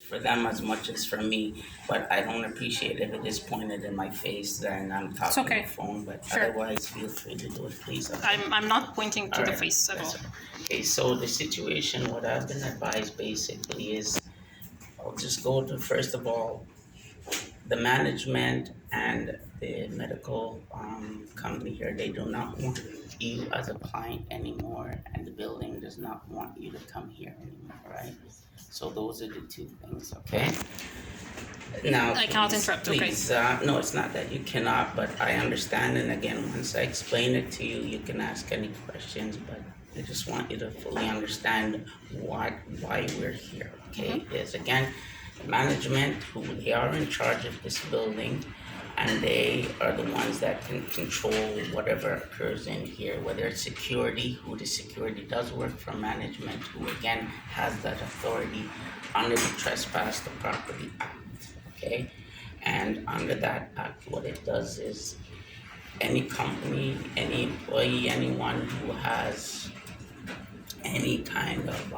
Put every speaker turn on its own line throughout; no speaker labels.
for them as much as for me. But I don't appreciate if it is pointed in my face and I'm talking
okay.
on the phone. But
Sure.
otherwise, feel free to do it, please. Okay?
I'm not pointing to
All
the
right.
face at all.
Okay, so the situation, what I've been advised basically is, I'll just go to first of all, the management and the medical company here, they do not want you as a client anymore, and the building does not want you to come here anymore, right? So those are the two things, okay? Now,
I cannot interrupt, okay.
please, no, it's not that you cannot, but I understand, and again, once I explain it to you, you can ask any questions, but I just want you to fully understand why we're here, okay? Yes, again, management, who they are in charge of this building, and they are the ones that can control whatever occurs in here, whether it's security, who the security does work for management, who again has that authority under the Trespass the Property Act, okay? And under that act, what it does is any company, any employee, anyone who has any kind of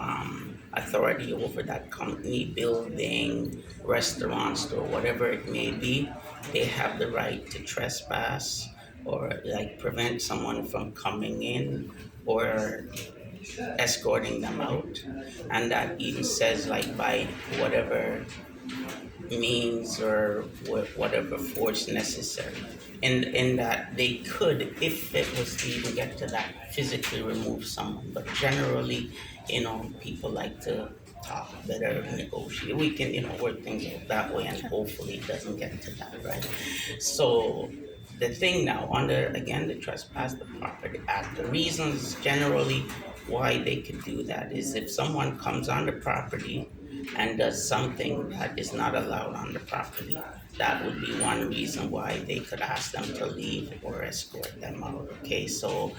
authority over that company, building, restaurant, store, whatever it may be, they have the right to trespass or like prevent someone from coming in or escorting them out. And that even says like by whatever means or whatever force necessary. In that they could, if it was to even get to that, physically remove someone. But generally, people like to talk better, negotiate. We can, work things out that way, and hopefully it doesn't get to that, right? So the thing now, under again the Trespass the Property Act, the reasons generally why they could do that is if someone comes on the property and does something that is not allowed on the property. That would be one reason why they could ask them to leave or escort them out. Okay, so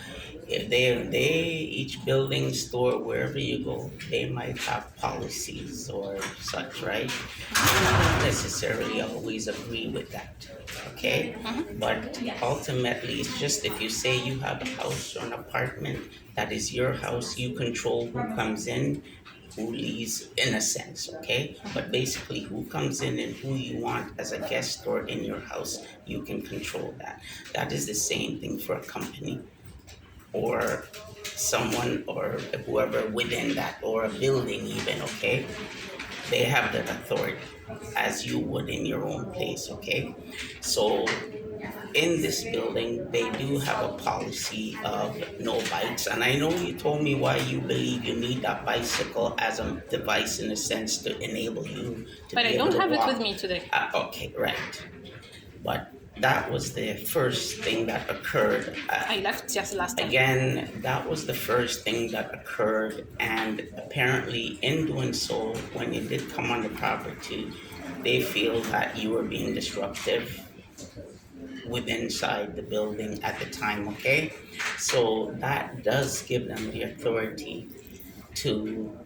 if they each building, store, wherever you go, they might have policies or such, right? You don't necessarily always agree with that. Okay, but ultimately, it's just if you say you have a house or an apartment that is your house, you control who comes in, who leaves, in a sense, okay? But basically, who comes in and who you want as a guest or in your house, you can control that. That is the same thing for a company or someone or whoever within that, or a building even, okay? They have that authority as you would in your own place, okay? So in this building, they do have a policy of no bikes. And I know you told me why you believe you need that bicycle as a device in a sense to enable you to
But
be
I
able
don't
to
have it
walk.
with me today.
Okay, right. But that was the first thing that occurred.
I left just last time.
Again, that was the first thing that occurred, and apparently, in doing so, when you did come on the property, they feel that you were being disruptive within inside the building at the time, okay? So that does give them the authority to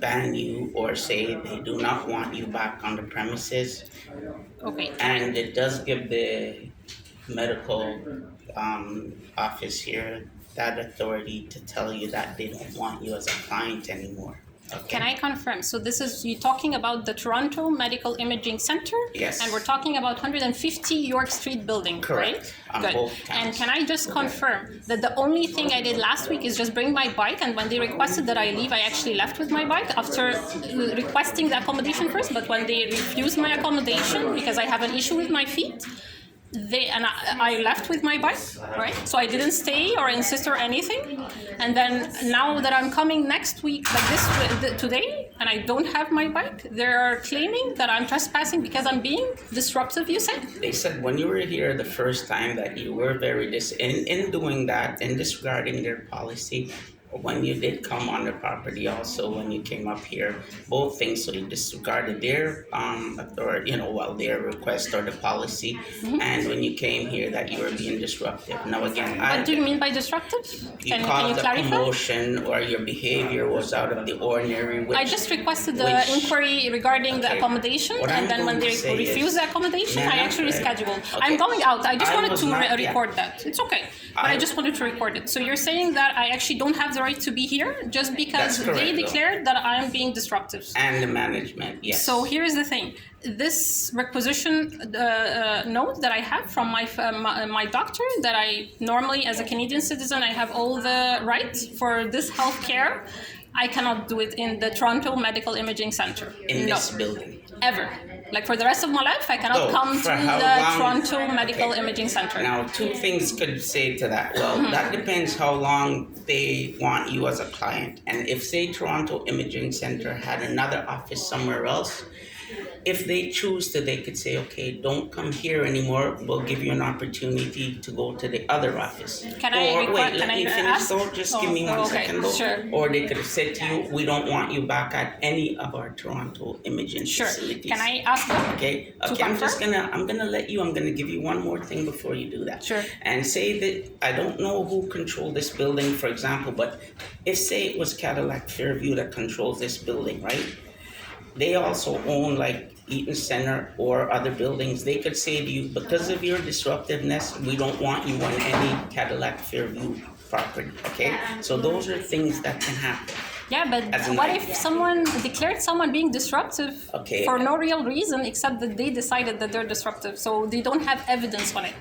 ban you or say they do not want you back on the premises.
Okay.
And it does give the medical office here that authority to tell you that they don't want you as a client anymore. Okay.
Can I confirm? So this is, you're talking about the Toronto Medical Imaging Center?
Yes.
And we're talking about 150 York Street building,
Correct.
right?
On
Good.
both
And
counts.
can I just confirm that the only thing I did last week is just bring my bike, and when they requested that I leave, I actually left with my bike after requesting the accommodation first, but when they refused my accommodation because I have an issue with my feet, I left with my bike, right? So I didn't stay or insist or anything. And then now that I'm coming next week, like today, and I don't have my bike, they're claiming that I'm trespassing because I'm being disruptive, you said?
They said when you were here the first time that you were very in doing that and disregarding their policy. When you did come on the property, also when you came up here, both things. So you disregarded their authority, their request or the policy, and when you came here, that you were being disruptive. Now again,
What do you mean by disruptive?
You
Can you
caused a
clarify?
commotion or your behavior was out of the ordinary.
I just requested the inquiry regarding the accommodation, and then when they refused the accommodation, I actually rescheduled.
Okay.
I'm going out. I just wanted to record
yeah.
that. It's okay, but I just wanted to record it. So you're saying that I actually don't have the the right to be here just because
That's correct,
they
though.
declared that I am being disruptive.
And the management, yes.
So here's the thing: this requisition note that I have from my doctor, that I normally, as a Canadian citizen, I have all the rights for this healthcare. I cannot do it in the Toronto Medical Imaging Center.
In
No.
this building.
Ever. Like for the rest of my life, I cannot
Oh,
come to
for how
the
long?
Toronto Medical
Okay.
Imaging Center.
Now, two things could say to that. Well, that depends how long they want you as a client. And if, say, Toronto Imaging Center had another office somewhere else, if they choose to, they could say, okay, don't come here anymore. We'll give you an opportunity to go to the other office.
Can I
Or
request-
wait,
can
let
I
me finish
ask?
though. Just give me
Oh,
1
okay,
second though.
sure.
Or they could have said to you, we don't want you back at any of our Toronto imaging
Sure.
facilities.
Can I ask them?
Okay.
To
Okay. I'm
confirm?
gonna give you one more thing before you do that.
Sure.
And say that I don't know who controlled this building, for example, but if say it was Cadillac Fairview that controls this building, right? They also own like Eaton Center or other buildings. They could say to you, because of your disruptiveness, we don't want you on any Cadillac Fairview property. Okay. So those are things that can happen.
Yeah, but
As an
what
idea.
if someone declared someone being disruptive
Okay.
for no real reason except that they decided that they're disruptive, so they don't have evidence on it.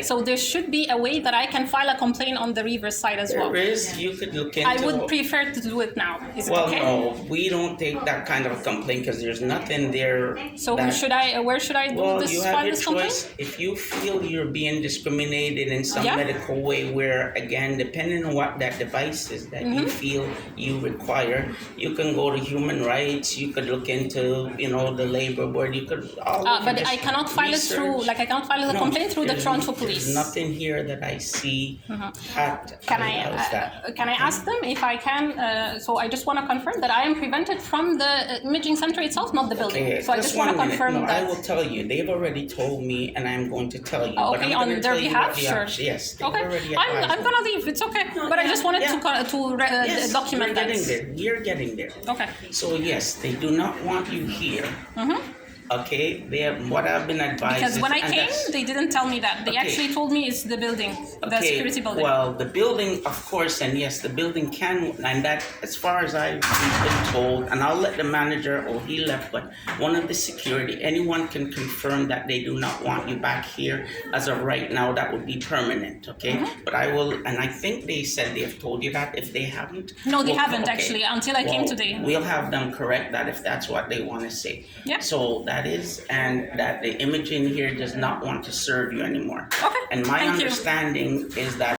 So there should be a way that I can file a complaint on the reverse side as well.
There is. You could look into.
I would prefer to do it now. Is it
Well,
okay?
no, we don't take that kind of a complaint because there's nothing there.
So
that-
where should I do
Well,
this
you have
file
your
this complaint?
choice. If you feel you're being discriminated in some
Yeah.
medical way, where again, depending on what that device is that you feel you require, you can go to human rights. You could look into, the labor board. You could.
But I cannot file it through. Like I cannot file the
No,
complaint through the
there's-
Toronto Police.
There's nothing here that I see.
Can
allows that.
can I ask them if I can? So I just want to confirm that I am prevented from the imaging center itself, not the building.
Okay,
So I just want to
one minute.
confirm
No,
that.
I will tell you. They've already told me, and I'm going to tell you.
Oh,
but
okay,
I'm
on
gonna
their
tell you
behalf,
what the
sure.
option- Yes, they've
Okay,
already
I'm
advised
gonna leave. It's okay, but I just wanted
Yes,
document
we're
that.
getting there. We're getting there.
Okay.
So yes, they do not want you here. Okay, what I've been advised.
Because when I
and
came,
that's-
they didn't tell me that. They
Okay.
actually told me it's the building, the security building.
Well, the building, of course, and yes, the building can, and that, as far as I've been told, and I'll let the manager, he left, but one of the security, anyone can confirm that they do not want you back here as of right now. That would be permanent, okay? But I will, and I think they said they have told you that. If they haven't,
No, they
well,
haven't
okay.
actually until I came
Well,
today.
We'll have them correct that if that's what they want to say.
Yeah.
So that is, and that the imaging here does not want to serve you anymore.
Okay,
And my
thank you.
understanding is that